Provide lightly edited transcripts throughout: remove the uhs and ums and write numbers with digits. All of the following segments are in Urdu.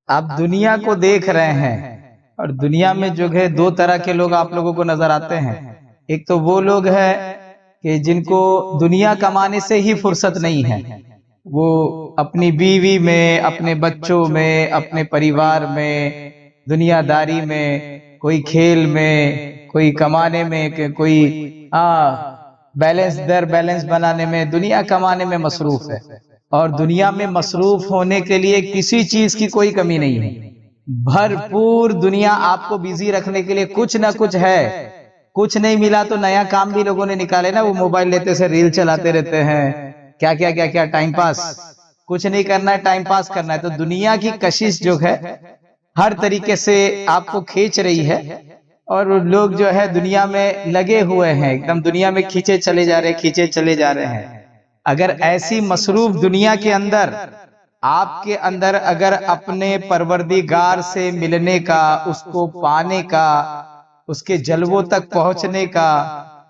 آپ دنیا کو دیکھ رہے ہیں اور دنیا میں جو ہے دو طرح کے لوگ آپ لوگوں کو نظر آتے ہیں۔ ایک تو وہ لوگ ہیں کہ جن کو دنیا کمانے سے ہی فرصت نہیں ہے، وہ اپنی بیوی میں، اپنے بچوں میں، اپنے پریوار میں، دنیا داری میں، کوئی کھیل میں، کوئی کمانے میں، کوئی بیلنس بنانے میں، دنیا کمانے میں مصروف ہے۔ اور دنیا میں مصروف ہونے کے لیے کسی چیز کی کوئی کمی نہیں ہے، بھرپور دنیا آپ کو بیزی رکھنے کے لیے کچھ نہ کچھ ہے۔ کچھ نہیں ملا تو نیا کام بھی لوگوں نے نکالے نا، وہ موبائل لیتے سے ریل چلاتے رہتے ہیں، کیا ٹائم پاس، کچھ نہیں کرنا ہے، ٹائم پاس کرنا ہے۔ تو دنیا کی کشش جو ہے ہر طریقے سے آپ کو کھینچ رہی ہے، اور لوگ جو ہے دنیا میں لگے ہوئے ہیں، ایک دم دنیا میں کھینچے چلے جا رہے ہیں۔ اگر ایسی مصروف دنیا کے اندر آپ کے اندر اگر اپنے پروردگار سے ملنے کا، اس کو پانے کا، اس کے جلووں تک پہنچنے کا،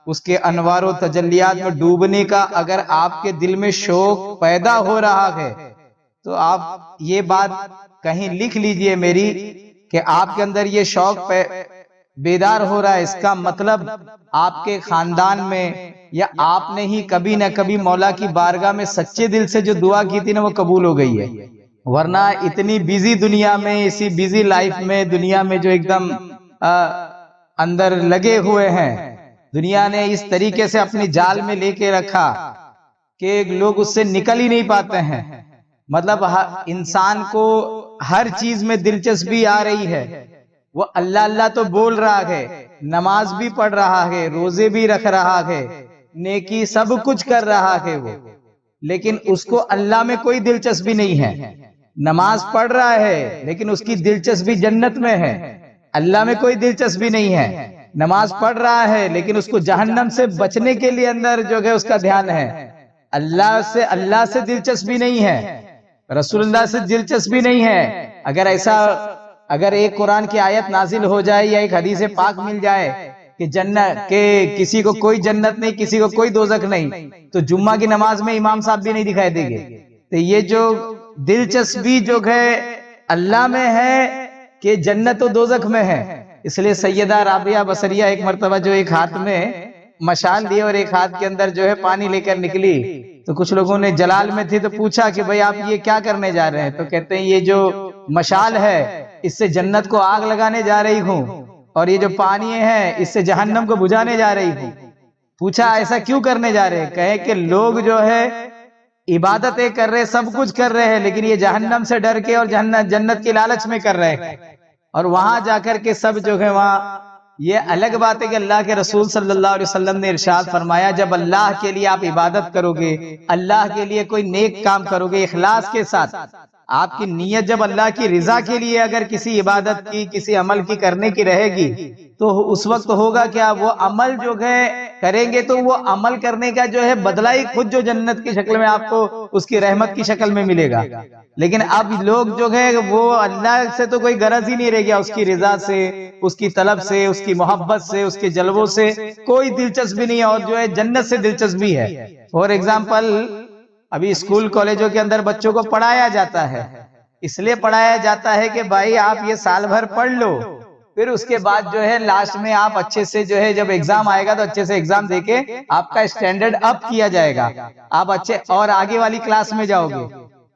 اس کے انوار و تجلیات میں ڈوبنے کا اگر آپ کے دل میں شوق پیدا ہو رہا ہے تو آپ یہ بات کہیں لکھ لیجئے میری کہ آپ کے اندر یہ شوق بیدار ہو رہا ہے، اس کا مطلب آپ کے خاندان میں یا آپ نے ہی کبھی نہ کبھی مولا کی بارگاہ میں سچے دل سے جو دعا کی تھی نا وہ قبول ہو گئی ہے۔ ورنہ اتنی بیزی دنیا میں، اسی بیزی لائف میں، دنیا میں جو ایک دم اندر لگے ہوئے ہیں، دنیا نے اس طریقے سے اپنی جال میں لے کے رکھا کہ لوگ اس سے نکل ہی نہیں پاتے ہیں۔ مطلب انسان کو ہر چیز میں دلچسپی آ رہی ہے، وہ اللہ اللہ تو بول رہا ہے، نماز بھی پڑھ رہا ہے، روزے بھی رکھ رہا ہے، نیکی سب کچھ کر رہا ہے وہ، لیکن اس کو اللہ میں کوئی دلچسپی نہیں ہے۔ نماز پڑھ رہا ہے لیکن اس کی دلچسپی جنت میں ہے، اللہ میں کوئی دلچسپی نہیں ہے۔ نماز پڑھ رہا ہے لیکن اس کو جہنم سے بچنے کے لیے اندر جو ہے اس کا دھیان ہے۔ اللہ سے دلچسپی نہیں ہے، رسول اللہ سے دلچسپی نہیں ہے۔ اگر ایک قرآن کی آیت نازل ہو جائے یا ایک حدیث پاک مل جائے کہ کسی کو کوئی جنت نہیں، کسی کو کوئی دوزخ نہیں، تو جمعہ کی نماز میں امام صاحب بھی نہیں دکھائی دیں گے۔ تو یہ جو دلچسپی جو ہے اللہ میں ہے کہ جنت و دوزخ میں ہے۔ اس لیے سیدہ رابعہ بصریہ ایک مرتبہ جو ایک ہاتھ میں مشال لیے اور ایک ہاتھ کے اندر جو ہے پانی لے کر نکلی، تو کچھ لوگوں نے جلال میں تھے تو پوچھا کہ بھئی آپ یہ کیا کرنے جا رہے ہیں؟ تو کہتے ہیں یہ جو مشال ہے اس سے جنت کو آگ لگانے جا رہی ہوں، اور یہ جو پانی ہے اس سے جہنم کو بجھانے جا رہی ہوں۔ پوچھا ایسا کیوں کرنے جا رہے ہیں؟ کہے کہ لوگ جو ہے عبادتیں کر رہے، سب کچھ کر رہے ہیں، لیکن یہ جہنم سے ڈر کے اور جنت کی لالچ میں کر رہے ہیں، اور وہاں جا کر کے سب جو ہے وہاں۔ یہ الگ بات ہے کہ اللہ کے رسول صلی اللہ علیہ وسلم نے ارشاد فرمایا جب اللہ کے لیے آپ عبادت کرو گے، اللہ کے لیے کوئی نیک کام کرو گے اخلاص کے ساتھ، آپ کی نیت جب اللہ کی رضا کے لیے اگر کسی عبادت کی، کسی عمل کی کرنے کی رہے گی، تو اس وقت ہوگا کیا، وہ عمل جو ہے کریں گے تو وہ عمل کرنے کا جو ہے بدلہ ہی خود جو جنت کی شکل میں آپ کو اس کی رحمت کی شکل میں ملے گا۔ لیکن اب لوگ جو ہے وہ اللہ سے تو کوئی غرض ہی نہیں رہ گیا، اس کی رضا سے، اس کی طلب سے، اس کی محبت سے، اس کے جلووں سے کوئی دلچسپی نہیں ہے، اور جو ہے جنت سے دلچسپی ہے۔ فور ایگزامپل ابھی اسکول کالجوں کے اندر بچوں کو پڑھایا جاتا ہے، اس لیے پڑھایا جاتا ہے کہ بھائی آپ یہ سال بھر پڑھ لو، پھر اس کے بعد جو ہے لاسٹ میں آپ اچھے سے جو ہے جب ایگزام آئے گا تو اچھے سے ایگزام دے کے آپ کا اسٹینڈرڈ اپ کیا جائے گا، آپ اچھے اور آگے والی کلاس میں جاؤ گے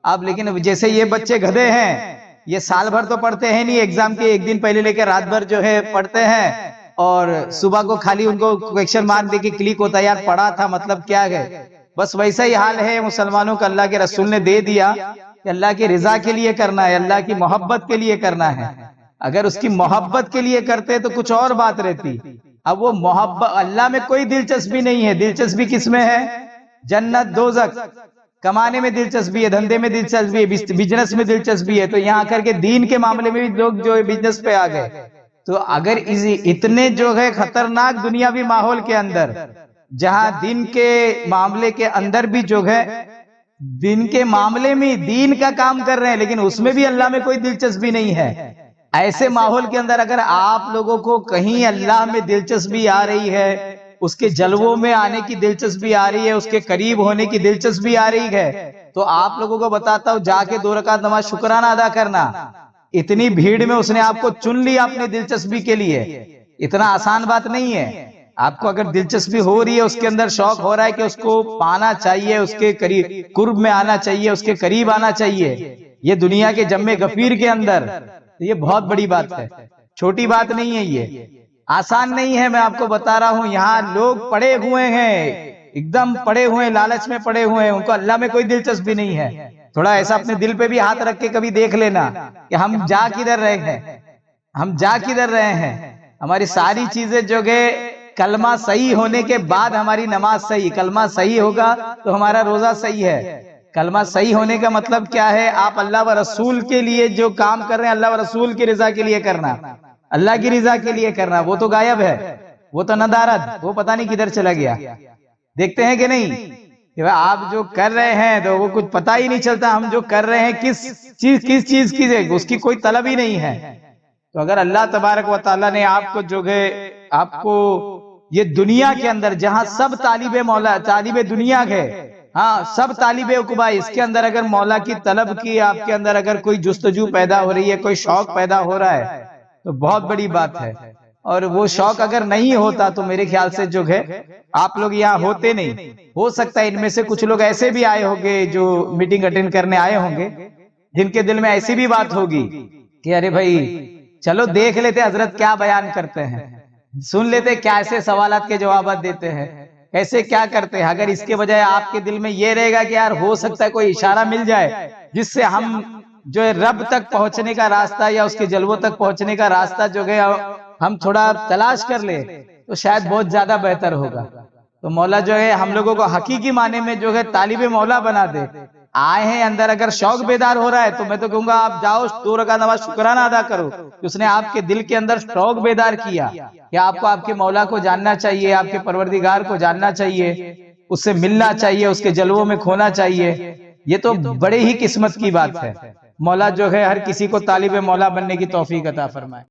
آپ۔ لیکن جیسے یہ بچے گدھے ہیں، یہ سال بھر تو پڑھتے ہیں نہیں، ایگزام کے ایک دن پہلے لے کے رات بھر جو ہے پڑھتے ہیں، اور صبح کو خالی ان کو کویکشن مارک دے کے کلک ہوتا ہے یار پڑھا تھا مطلب کیا ہے۔ بس ویسا ہی حال ہے مسلمانوں کا، اللہ کے رسول نے دے دیا کہ اللہ کی رضا کے لیے کرنا ہے، اللہ کی محبت کے لیے کرنا ہے۔ اگر اس کی محبت کے لیے کرتے تو کچھ اور بات رہتی، اب وہ محبت اللہ میں کوئی دلچسپی نہیں ہے۔ دلچسپی کس میں ہے؟ جنت دوزخ، کمانے میں دلچسپی ہے، دھندے میں دلچسپی ہے، بزنس میں دلچسپی ہے، تو یہاں کر کے دین کے معاملے میں بھی لوگ جو ہے بزنس پہ آ گئے۔ تو اگر اتنے جو ہے خطرناک دنیاوی ماحول کے اندر، جہاں دین کے معاملے کے اندر بھی جو ہے دین کے معاملے میں دین کا کام کر رہے ہیں لیکن اس میں بھی اللہ میں کوئی دلچسپی نہیں ہے، ایسے ماحول کے اندر اگر آپ لوگوں کو کہیں اللہ میں دلچسپی آ رہی ہے، اس کے جلووں میں آنے کی دلچسپی آ رہی ہے، اس کے قریب ہونے کی دلچسپی آ رہی ہے، تو آپ لوگوں کو بتاتا ہوں جا کے 2 رکعت نماز شکرانہ ادا کرنا۔ اتنی بھیڑ میں اس نے آپ کو چن لیا اپنی دلچسپی کے لیے، اتنا آسان بات نہیں ہے۔ آپ کو اگر دلچسپی ہو رہی ہے، اس کے اندر شوق ہو رہا ہے کہ اس کو پانا چاہیے، اس کے قریب قرب میں آنا چاہیے، اس کے قریب آنا چاہیے، یہ دنیا کے جم غفیر کے اندر، یہ بہت بڑی بات ہے، چھوٹی بات نہیں ہے، یہ آسان نہیں ہے۔ میں آپ کو بتا رہا ہوں، یہاں لوگ پڑے ہوئے ہیں، ایک دم پڑے ہوئے ہیں، لالچ میں پڑے ہوئے ہیں، ان کو اللہ میں کوئی دلچسپی نہیں ہے۔ تھوڑا ایسا اپنے دل پہ بھی ہاتھ رکھ کے کبھی دیکھ لینا کہ ہم جا کدھر رہے ہیں، ہم جا کدھر رہے ہیں۔ ہماری ساری چیزیں جو کہ کلمہ صحیح ہونے کے بعد ہماری نماز صحیح، کلمہ صحیح ہوگا تو ہمارا روزہ صحیح ہے۔ کلمہ صحیح ہونے کا مطلب کیا ہے؟ آپ اللہ و رسول کے لیے جو کام کر رہے ہیں، اللہ و رسول کی رضا کے لیے کرنا، اللہ کی رضا کے لیے کرنا۔ وہ تو غائب ہے، وہ تو ندارت، وہ پتہ نہیں کدھر چلا گیا۔ دیکھتے ہیں کہ نہیں کہ آپ جو کر رہے ہیں تو وہ کچھ پتہ ہی نہیں چلتا، ہم جو کر رہے ہیں کس چیز کی ہے، اس کی کوئی طلب ہی نہیں ہے۔ تو اگر اللہ تبارک و تعالیٰ نے آپ کو جو ہے، آپ کو یہ دنیا کے اندر جہاں سب طالب مولا، طالب دنیا ہے، ہاں سب طالب عقبہ، اس کے اندر اگر مولا کی طلب کی آپ کے اندر اگر کوئی جستجو پیدا ہو رہی ہے، کوئی شوق پیدا ہو رہا ہے تو بہت بڑی بات ہے۔ اور وہ شوق اگر نہیں ہوتا تو میرے خیال سے جو ہے آپ لوگ یہاں ہوتے نہیں۔ ہو سکتا ہے ان میں سے کچھ لوگ ایسے بھی آئے ہوں گے جو میٹنگ اٹینڈ کرنے آئے ہوں گے، جن کے دل میں ایسی بھی بات ہوگی کہ ارے بھائی چلو دیکھ لیتے حضرت کیا بیان کرتے ہیں، سن لیتے کیا ایسے سوالات کے جوابات دیتے ہیں، ایسے کیا کرتے ہیں۔ اگر اس کے بجائے آپ کے دل میں یہ رہے گا کہ یار ہو سکتا ہے کوئی اشارہ مل جائے جس سے ہم جو ہے رب تک پہنچنے کا راستہ یا اس کے جلووں تک پہنچنے کا راستہ جو ہے ہم تھوڑا تلاش کر لیں تو شاید بہت زیادہ بہتر ہوگا۔ تو مولا جو ہے ہم لوگوں کو حقیقی معنی میں جو ہے طالب مولا بنا دے۔ آئے ہیں اندر اگر شوق بیدار ہو رہا ہے تو میں تو کہوں گا آپ جاؤ 2 رکعت نماز شکرانہ ادا کرو کہ اس نے آپ کے دل کے اندر شوق بیدار کیا کہ آپ کو آپ کے مولا کو جاننا چاہیے، آپ کے پروردگار کو جاننا چاہیے، اس سے ملنا چاہیے، اس کے جلووں میں کھونا چاہیے۔ یہ تو بڑے ہی قسمت کی بات ہے۔ مولا جو ہے ہر کسی کو طالب مولا بننے کی توفیق عطا فرمائے۔